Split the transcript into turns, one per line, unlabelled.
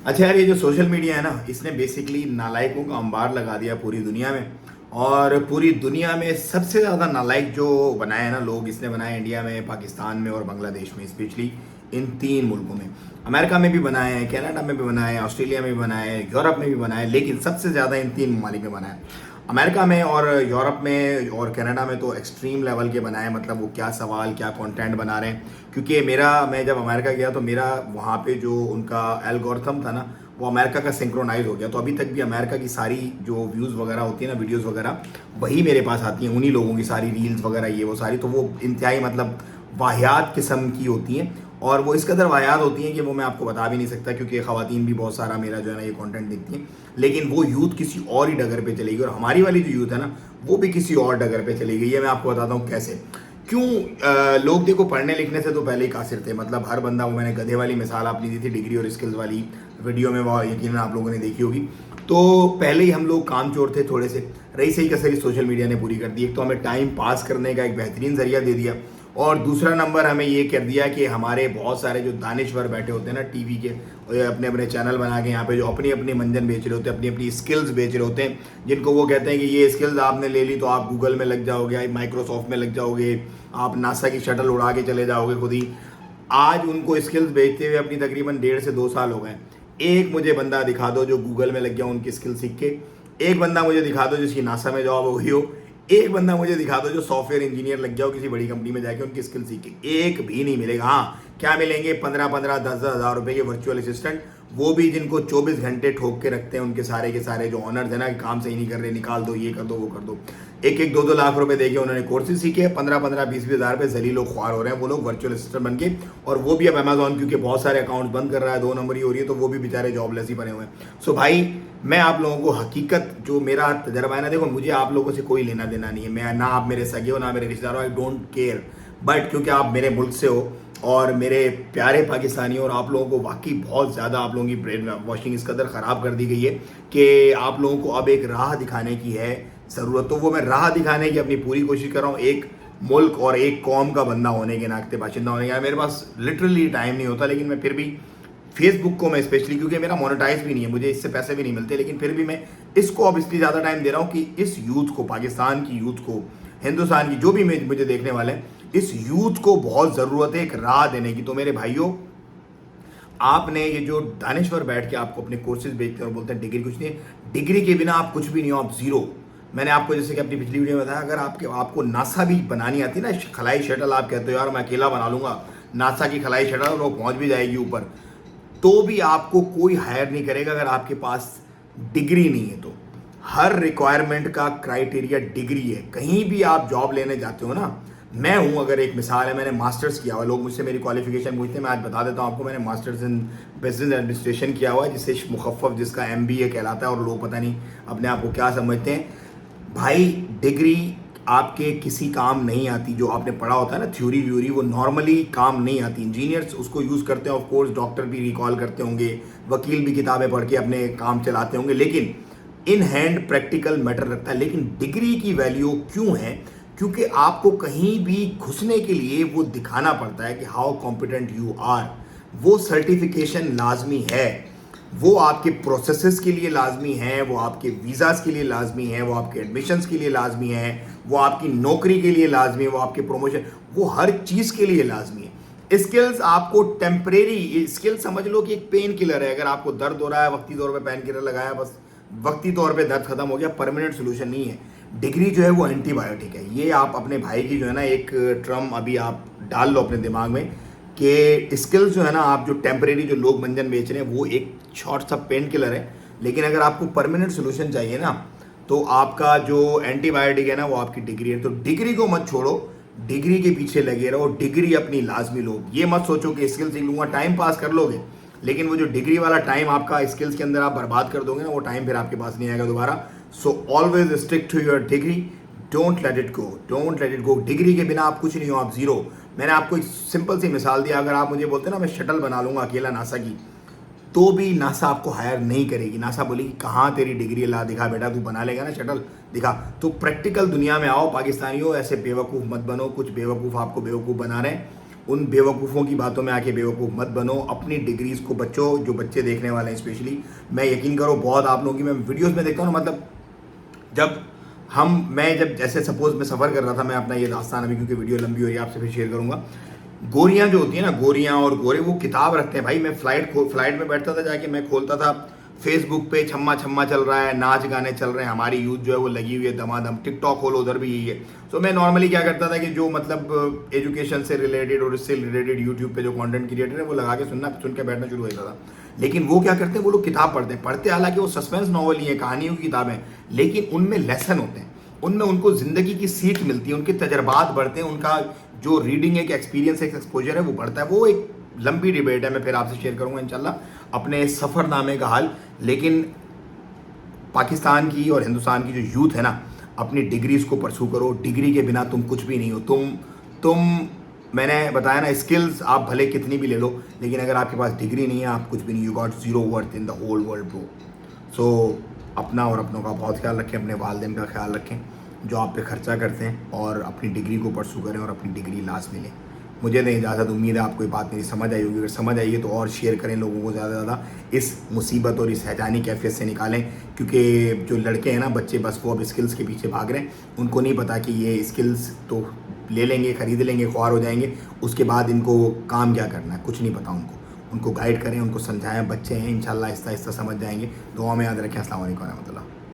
अच्छा यार, ये जो सोशल मीडिया है ना, इसने बेसिकली नालायकों का अंबार लगा दिया पूरी दुनिया में। और पूरी दुनिया में सबसे ज़्यादा नालायक जो बनाए हैं ना लोग, इसने बनाए इंडिया में, पाकिस्तान में और बांग्लादेश में, स्पेशली इन तीन मुल्कों में। अमेरिका में भी बनाए हैं, कनाडा में भी बनाए हैं, ऑस्ट्रेलिया में भी बनाए हैं, यूरोप में भी बनाए हैं, लेकिन सबसे ज़्यादा इन तीन ममालिक में बनाए हैं। अमेरिका में और यूरोप में और कनाडा में तो एक्सट्रीम लेवल के बनाए, मतलब वो क्या सवाल क्या कंटेंट बना रहे हैं। क्योंकि मैं जब अमेरिका गया तो मेरा वहाँ पे जो उनका एल्गोरिथम था ना, वो अमेरिका का सिंक्रोनाइज हो गया। तो अभी तक भी अमेरिका की सारी जो व्यूज़ वगैरह होती है ना, वीडियोस वगैरह, वही मेरे पास आती हैं, उन्हीं लोगों की सारी रील्स वगैरह, ये वो सारी। तो वो इंतहाई मतलब वाहियात किस्म की होती हैं। और वो इस कदर वाहियात होती हैं कि वो मैं आपको बता भी नहीं सकता, क्योंकि ख़वातीन भी बहुत सारा मेरा जो है ना ये कंटेंट देखती हैं। लेकिन वो यूथ किसी और ही डगर पे चलेगी, और हमारी वाली जो यूथ है ना, वो भी किसी और डगर पे चली गई है। मैं आपको बताता हूँ कैसे। क्यों लोग देखो, पढ़ने लिखने से तो पहले ही कासिर थे। मतलब हर बंदा, वो मैंने गधे वाली मिसाल आपने दी थी डिग्री और स्किल्स वाली वीडियो में, वो यकीनन आप लोगों ने देखी होगी। तो पहले ही हम लोग कामचोर थे थोड़े से। रही सही कसरी सोशल मीडिया ने पूरी कर दी। एक तो हमें टाइम पास करने का एक बेहतरीन जरिया दे दिया, और दूसरा नंबर हमें ये कर दिया कि हमारे बहुत सारे जो दानिश्वर बैठे होते हैं ना टीवी के, अपने अपने चैनल बना के यहाँ पे, जो अपनी अपनी मंजन बेच रहे होते हैं, अपनी अपनी स्किल्स बेच रहे होते हैं, जिनको वो कहते हैं कि ये स्किल्स आपने ले ली तो आप गूगल में लग जाओगे, आप माइक्रोसॉफ्ट में लग जाओगे, आप नासा की शटल उड़ा के चले जाओगे खुद ही। आज उनको स्किल्स बेचते हुए अपनी तकरीबन 1.5 से 2 साल हो गए। एक मुझे बंदा दिखा दो जो गूगल में लग गया उनकी स्किल सीख के। एक बंदा मुझे दिखा दो जिसकी नासा में जॉब हो गई हो। एक बंदा मुझे दिखा दो जो सॉफ्टवेयर इंजीनियर लग गया हो किसी बड़ी कंपनी में जाके उनकी स्किल सीख के। एक भी नहीं मिलेगा। हाँ, क्या मिलेंगे? 15-15, 10-10 हज़ार रुपए के वर्चुअल असिस्टेंट, वो भी जिनको 24 घंटे ठोक के रखते हैं उनके सारे के सारे जो ऑनर्स है ना, कि काम सही नहीं कर रहे, निकाल दो, ये कर दो, वो कर दो। 1-1, 2-2 लाख रुपए देके उन्होंने कोर्सेज सीखे, 15-15, 20-20 हज़ार रुपए जलील लोग ख्वार हो रहे हैं वो लोग वर्चुअल असिस्टेंट बन के। और वो भी अब अमेजॉन, क्योंकि बहुत सारे अकाउंट्स बंद कर रहा है, 2 नंबरी हो रही है, तो वो भी बेचारे जॉबलेस ही बने हुए हैं। सो भाई, मैं आप लोगों को हकीकत जो मेरा तजर्बा है ना, देखो मुझे आप लोगों से कोई लेना देना नहीं है। मैं ना, आप मेरे सगे हो ना मेरे रिश्तेदार हो, आई डोंट केयर। बट क्योंकि आप मेरे मुल्क से हो और मेरे प्यारे पाकिस्तानी हो, और आप लोगों को वाकई बहुत ज़्यादा आप लोगों की ब्रेन वॉशिंग इस कदर ख़राब कर दी गई है कि आप लोगों को अब एक राह दिखाने की है ज़रूरत। तो वो मैं राह दिखाने की अपनी पूरी कोशिश कर रहा हूँ, एक मुल्क और एक कौम का बंदा होने के नाते, बाशिंदा होने के। मेरे पास लिटरली टाइम नहीं होता, लेकिन मैं फिर भी फेसबुक को मैं स्पेशली, क्योंकि मेरा मोनेटाइज भी नहीं है, मुझे इससे पैसे भी नहीं मिलते, लेकिन फिर भी मैं इसको अब इसलिए ज़्यादा टाइम दे रहा हूँ कि इस यूथ को, पाकिस्तान की यूथ को, हिंदुस्तान की जो भी मुझे देखने वाले हैं, इस यूथ को बहुत ज़रूरत है एक राह देने की। तो मेरे भाइयों, आपने ये जो दानिश्वर बैठ के आपको अपने कोर्सेज बेचते हैं और बोलते हैं डिग्री कुछ नहीं है, डिग्री के बिना आप कुछ भी नहीं हो, आप जीरो। मैंने आपको जैसे कि अपनी पिछली वीडियो में बताया, अगर आपको नासा भी बनानी आती है ना, खलाई शटल, आप कहते हो यार मैं अकेला बना लूंगा नासा की खलाई शटल और वो पहुंच भी जाएगी ऊपर, तो भी आपको कोई हायर नहीं करेगा अगर आपके पास डिग्री नहीं है। तो हर रिक्वायरमेंट का क्राइटेरिया डिग्री है। कहीं भी आप जॉब लेने जाते हो ना, मैं हूं, अगर एक मिसाल है, मैंने मास्टर्स किया हुआ, लोग मुझसे मेरी क्वालिफिकेशन पूछते हैं, मैं आज बता देता हूं आपको, मैंने मास्टर्स इन बिजनेस एडमिनिस्ट्रेशन किया हुआ है, जिससे मुखफ़फ़, जिसका MBA कहलाता है, और लोग पता नहीं अपने आप को क्या समझते हैं। भाई, डिग्री आपके किसी काम नहीं आती। जो आपने पढ़ा होता है ना थ्योरी व्यूरी, वो नॉर्मली काम नहीं आती। इंजीनियर्स उसको यूज़ करते हैं, ऑफ कोर्स डॉक्टर भी रिकॉल करते होंगे, वकील भी किताबें पढ़ के अपने काम चलाते होंगे, लेकिन इन हैंड प्रैक्टिकल मैटर रखता है। लेकिन डिग्री की वैल्यू क्यों है? क्योंकि आपको कहीं भी घुसने के लिए वो दिखाना पड़ता है कि हाउ कॉम्पिटेंट यू आर। वो सर्टिफिकेशन लाजमी है, वो आपके प्रोसेसेस के लिए लाजमी है, वो आपके वीज़ास के लिए लाजमी है, वो आपके एडमिशन्स के लिए लाजमी है, वो आपकी नौकरी के लिए लाजमी है, वो आपके प्रमोशन, वो हर चीज़ के लिए लाजमी है। स्किल्स आपको टेम्परेरी स्किल समझ लो कि एक पेन किलर है। अगर आपको दर्द हो रहा है, वक्ती तौर पे पेन किलर लगाया, बस वक्ती तौर पे दर्द खत्म हो गया, परमानेंट सोल्यूशन नहीं है। डिग्री जो है वो एंटीबायोटिक है। ये आप अपने भाई की जो है ना एक टर्म अभी आप डाल लो अपने दिमाग में, कि स्किल्स जो है ना, आप जो टेम्परेरी जो लोग मंजन बेच रहे हैं, वो एक शॉर्ट सा पेन किलर है। लेकिन अगर आपको परमानेंट सोल्यूशन चाहिए ना, तो आपका जो एंटीबायोटिक है ना, वो आपकी डिग्री है। तो डिग्री को मत छोड़ो, डिग्री के पीछे लगे रहो, डिग्री अपनी लाजमी लो। ये मत सोचो कि स्किल सीख लूंगा, टाइम पास कर लोगे, लेकिन वो जो डिग्री वाला टाइम आपका स्किल्स के अंदर आप बर्बाद कर दोगे ना, वो टाइम फिर आपके पास नहीं आएगा दोबारा। So always stick to your degree, don't let it go, don't let it go. Degree के बिना आप कुछ नहीं हो, आप जीरो। मैंने आपको एक सिंपल सी मिसाल दिया, अगर आप मुझे बोलते ना मैं शटल बना लूंगा अकेला नासा की, तो भी नासा आपको हायर नहीं करेगी। नासा बोलेगी कहाँ तेरी डिग्री ला, दिखा बेटा, तू बना लेगा ना शटल, दिखा। तो प्रैक्टिकल दुनिया में आओ पाकिस्तानियों, ऐसे बेवकूफ़ मत बनो। कुछ बेवकूफ़ आपको बेवकूफ़ बना रहे हैं। उन बेवकूफ़ों की बातों में आके बेवकूफ़ मत बनो। अपनी डिग्रीज को बच्चों, जो बच्चे देखने वाले हैं स्पेशली, मैं यकीन करो बहुत आप लोगों की मैं वीडियोस में देखता हूँ ना, मतलब जब मैं जब जैसे सपोज मैं सफ़र कर रहा था, मैं अपना ये दास्तान अभी क्योंकि वीडियो लंबी हो रही है आपसे फिर शेयर करूँगा। गोरियाँ जो होती हैं ना, गोरियाँ और गोरे, वो किताब रखते हैं भाई। मैं फ्लाइट में बैठता था, जाके मैं खोलता था फेसबुक पे, छम्मा छम्मा चल रहा है, नाच गाने चल रहे हैं, हमारी यूथ जो है वो लगी हुई है दमादम। टिकटॉक खोलो, उधर भी यही है। तो मैं नॉर्मली क्या करता था कि जो मतलब एजुकेशन से रिलेटेड और इससे रिलेटेड यूट्यूब पे जो कंटेंट क्रिएटर है वो लगा के सुन के बैठना शुरू हो जाता था। लेकिन वो क्या करते हैं, वो लोग किताब पढ़ते हालांकि वो सस्पेंस नॉवल ही है, कहानियों की किताबें, लेकिन उनमें लेसन होते हैं, उनमें उनको ज़िंदगी की सीख मिलती है, उनके तजर्बात बढ़ते हैं, उनका जो रीडिंग एक एक्सपीरियंस एक एक्सपोजर है वो बढ़ता है। वो एक लंबी डिबेट है, मैं फिर आपसे शेयर करूंगा इंशाल्लाह अपने सफ़रनामे का हाल। लेकिन पाकिस्तान की और हिंदुस्तान की जो यूथ है ना, अपनी डिग्रीज को परसू करो। डिग्री के बिना तुम कुछ भी नहीं हो। तुम मैंने बताया ना, स्किल्स आप भले कितनी भी ले लो, लेकिन अगर आपके पास डिग्री नहीं है आप कुछ भी नहीं। You got zero worth in the whole world bro. So अपना और अपनों का बहुत ख्याल रखें, अपने वालिदैन का ख्याल रखें जो आप पे खर्चा करते हैं, और अपनी डिग्री को परसू करें और अपनी डिग्री लाजमी लें। मुझे नहीं इजाज़त, उम्मीद है आपको ये बात मेरी समझ आई होगी। अगर समझ आई है तो और शेयर करें लोगों को, ज़्यादा से ज़्यादा इस मुसीबत और इस हैजानी कैफियत से निकालें। क्योंकि जो लड़के हैं ना, बच्चे, बस वो अब स्किल्स के पीछे भाग रहे हैं। उनको नहीं पता कि ये स्किल्स तो ले लेंगे, ख़रीद लेंगे, ख्वार हो जाएंगे, उसके बाद इनको काम क्या करना है कुछ नहीं पता उनको गाइड करें, उनको समझाएं। बच्चे हैं, इंशाल्लाह आहिस्ता आहिस्ता समझ जाएंगे। दुआ में याद रखें। अस्सलाम वालेकुम रहमतुल्लाह।